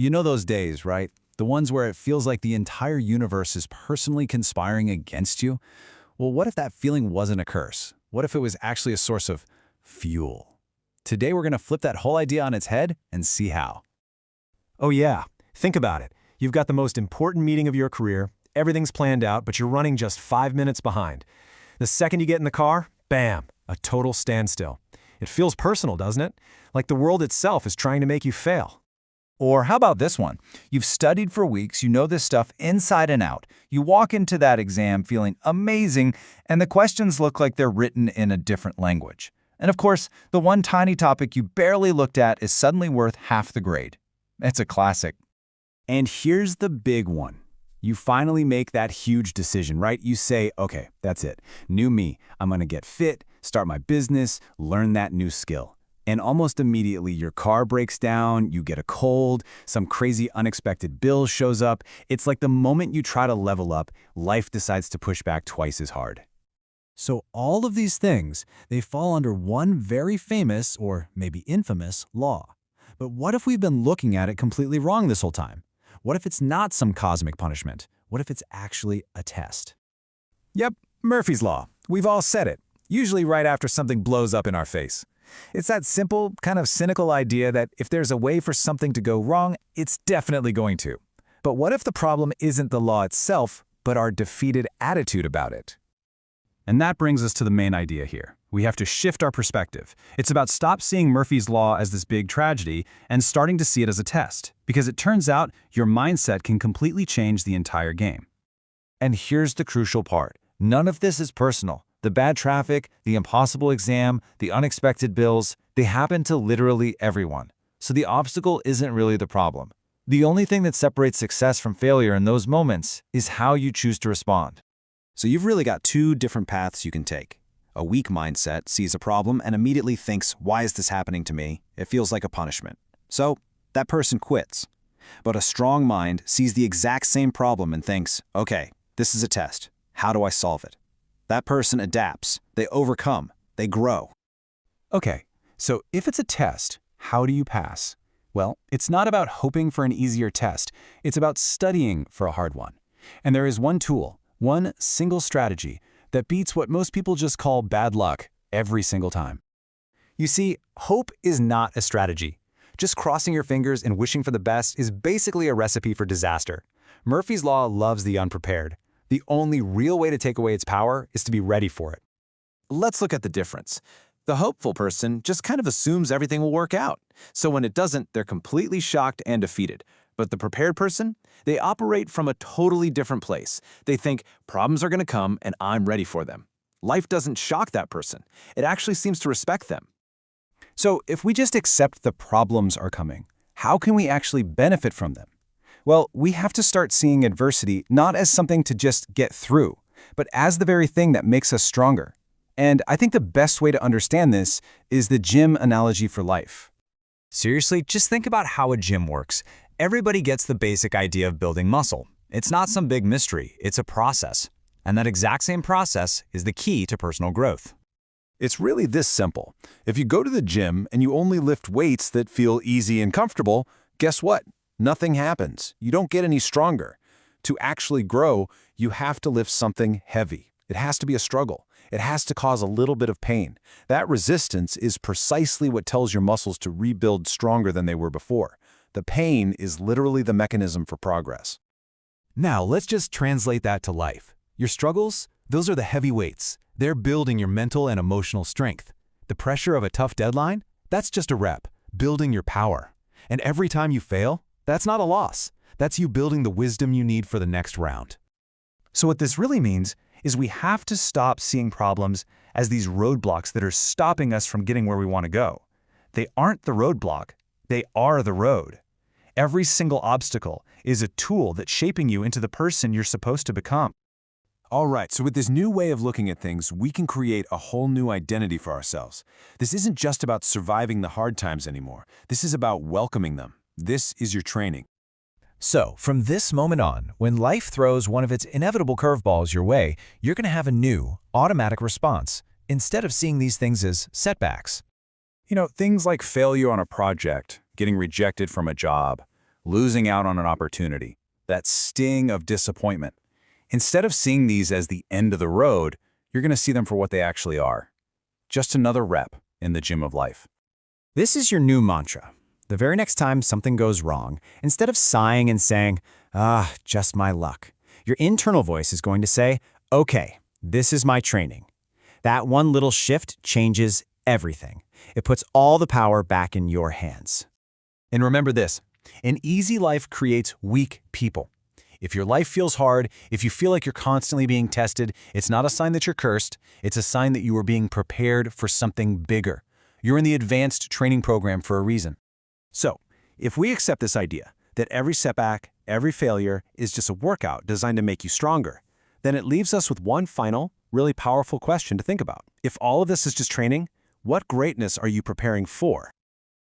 You know those days, right? The ones where it feels like the entire universe is personally conspiring against you? Well, what if that feeling wasn't a curse? What if it was actually a source of fuel? Today we're going to flip that whole idea on its head and see how. Oh yeah, think about it. You've got the most important meeting of your career, everything's planned out, but you're running just 5 minutes behind. The second you get in the car, bam, a total standstill. It feels personal, doesn't it? Like the world itself is trying to make you fail. Or how about this one? You've studied for weeks, you know this stuff inside and out. You walk into that exam feeling amazing, and the questions look like they're written in a different language. And of course, the one tiny topic you barely looked at is suddenly worth half the grade. It's a classic. And here's the big one. You finally make that huge decision, right? You say, okay, that's it. New me. I'm going to get fit, start my business, learn that new skill. And almost immediately, your car breaks down, you get a cold, some crazy unexpected bill shows up. It's like the moment you try to level up, life decides to push back twice as hard. So all of these things, they fall under one very famous, or maybe infamous, law. But what if we've been looking at it completely wrong this whole time? What if it's not some cosmic punishment? What if it's actually a test? Yep, Murphy's Law. We've all said it, usually right after something blows up in our face. It's that simple, kind of cynical idea that if there's a way for something to go wrong, it's definitely going to. But what if the problem isn't the law itself, but our defeated attitude about it? And that brings us to the main idea here. We have to shift our perspective. It's about stop seeing Murphy's Law as this big tragedy and starting to see it as a test. Because it turns out your mindset can completely change the entire game. And here's the crucial part. None of this is personal. The bad traffic, the impossible exam, the unexpected bills, they happen to literally everyone. So the obstacle isn't really the problem. The only thing that separates success from failure in those moments is how you choose to respond. So you've really got two different paths you can take. A weak mindset sees a problem and immediately thinks, why is this happening to me? It feels like a punishment. So that person quits. But a strong mind sees the exact same problem and thinks, okay, this is a test. How do I solve it? That person adapts, they overcome, they grow. Okay, so if it's a test, how do you pass? Well, it's not about hoping for an easier test. It's about studying for a hard one. And there is one tool, one single strategy, that beats what most people just call bad luck every single time. You see, hope is not a strategy. Just crossing your fingers and wishing for the best is basically a recipe for disaster. Murphy's Law loves the unprepared. The only real way to take away its power is to be ready for it. Let's look at the difference. The hopeful person just kind of assumes everything will work out. So when it doesn't, they're completely shocked and defeated. But the prepared person, they operate from a totally different place. They think problems are going to come and I'm ready for them. Life doesn't shock that person. It actually seems to respect them. So if we just accept the problems are coming, how can we actually benefit from them? Well, we have to start seeing adversity not as something to just get through, but as the very thing that makes us stronger. And I think the best way to understand this is the gym analogy for life. Seriously, just think about how a gym works. Everybody gets the basic idea of building muscle. It's not some big mystery, it's a process. And that exact same process is the key to personal growth. It's really this simple. If you go to the gym and you only lift weights that feel easy and comfortable, guess what? Nothing happens. You don't get any stronger. To actually grow, you have to lift something heavy. It has to be a struggle. It has to cause a little bit of pain. That resistance is precisely what tells your muscles to rebuild stronger than they were before. The pain is literally the mechanism for progress. Now, let's just translate that to life. Your struggles, those are the heavy weights. They're building your mental and emotional strength. The pressure of a tough deadline, that's just a rep, building your power. And every time you fail, that's not a loss. That's you building the wisdom you need for the next round. So what this really means is we have to stop seeing problems as these roadblocks that are stopping us from getting where we want to go. They aren't the roadblock, they are the road. Every single obstacle is a tool that's shaping you into the person you're supposed to become. All right, so with this new way of looking at things, we can create a whole new identity for ourselves. This isn't just about surviving the hard times anymore. This is about welcoming them. This is your training. So, from this moment on, when life throws one of its inevitable curveballs your way, you're going to have a new, automatic response, instead of seeing these things as setbacks. You know, things like failure on a project, getting rejected from a job, losing out on an opportunity, that sting of disappointment. Instead of seeing these as the end of the road, you're going to see them for what they actually are. Just another rep in the gym of life. This is your new mantra. The very next time something goes wrong, instead of sighing and saying, just my luck, your internal voice is going to say, okay, this is my training. That one little shift changes everything. It puts all the power back in your hands. And remember this, an easy life creates weak people. If your life feels hard, if you feel like you're constantly being tested, it's not a sign that you're cursed, it's a sign that you are being prepared for something bigger. You're in the advanced training program for a reason. So, if we accept this idea that every setback, every failure is just a workout designed to make you stronger, then it leaves us with one final, really powerful question to think about. If all of this is just training, what greatness are you preparing for?